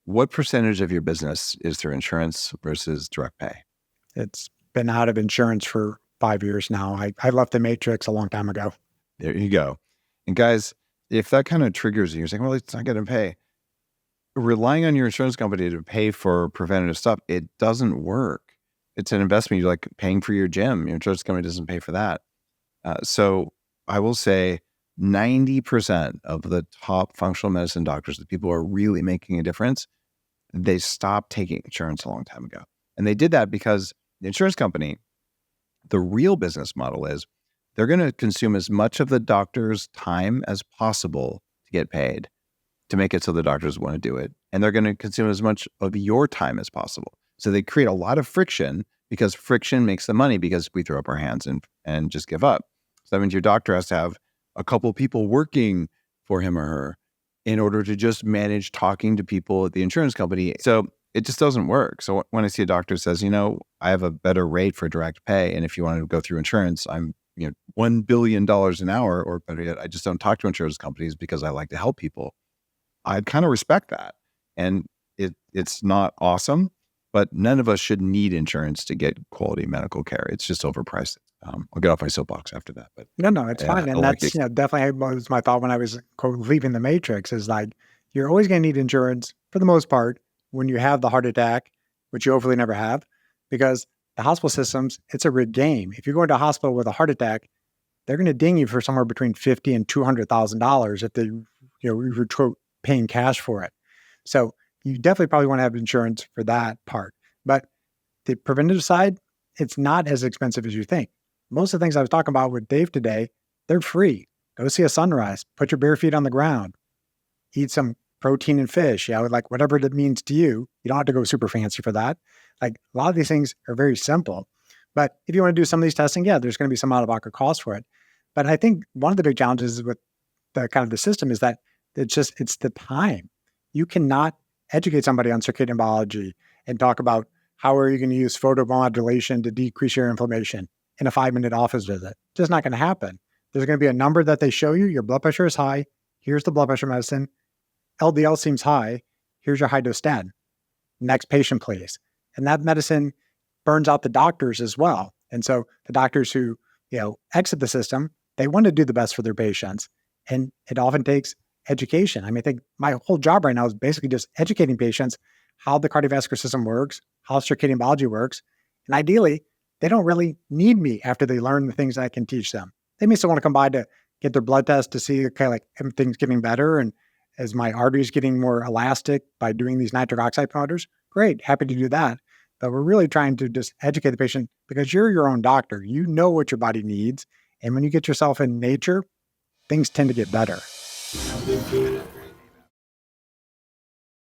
What percentage of your business is through insurance versus direct pay? It's been out of insurance for 5 years now. I left the matrix a long time ago. There you go. And guys, if that kind of triggers you, you're saying, well, it's not going to pay. Relying on your insurance company to pay for preventative stuff, it doesn't work. It's an investment. You're like paying for your gym. Your insurance company doesn't pay for that. So I will say 90% of the top functional medicine doctors, the people who are really making a difference, they stopped taking insurance a long time ago. And they did that because the insurance company, the real business model is they're going to consume as much of the doctor's time as possible to get paid, to make it so the doctors want to do it. And they're going to consume as much of your time as possible. So they create a lot of friction because friction makes the money because we throw up our hands and just give up. So that means your doctor has to have a couple of people working for him or her in order to just manage talking to people at the insurance company. So it just doesn't work. So when I see a doctor says, I have a better rate for direct pay, and if you want to go through insurance, I'm $1 billion an hour, or better yet, I just don't talk to insurance companies because I like to help people. I kind of respect that. And it's not awesome, but none of us should need insurance to get quality medical care. It's just overpriced. I'll get off my soapbox after that. But No, it's fine. And that's definitely was my thought when I was leaving the matrix, is like, you're always going to need insurance for the most part when you have the heart attack, which you hopefully never have, because the hospital systems, it's a rigged game. If you go into a hospital with a heart attack, they're going to ding you for somewhere between $50,000 and $200,000 if they, you're paying cash for it. So you definitely probably want to have insurance for that part. But the preventative side, it's not as expensive as you think. Most of the things I was talking about with Dave today, they're free. Go see a sunrise, put your bare feet on the ground, eat some protein and fish, like whatever it means to you. You don't have to go super fancy for that. Like a lot of these things are very simple. But if you want to do some of these testing, there's going to be some out-of-pocket cost for it. But I think one of the big challenges with the kind of the system is that it's the time. You cannot educate somebody on circadian biology and talk about how are you going to use photomodulation to decrease your inflammation in a 5-minute office visit. It's just not going to happen. There's going to be a number that they show you. Your blood pressure is high. Here's the blood pressure medicine. LDL seems high. Here's your high dose statin. Next patient, please. And that medicine burns out the doctors as well. And so the doctors who, exit the system, they want to do the best for their patients. And it often takes education. I think my whole job right now is basically just educating patients how the cardiovascular system works, how circadian biology works. And ideally, they don't really need me after they learn the things I can teach them. They may still want to come by to get their blood test to see, everything's getting better. And as my arteries getting more elastic by doing these nitric oxide promoters, great, happy to do that. But we're really trying to just educate the patient because you're your own doctor. You know what your body needs. And when you get yourself in nature, things tend to get better.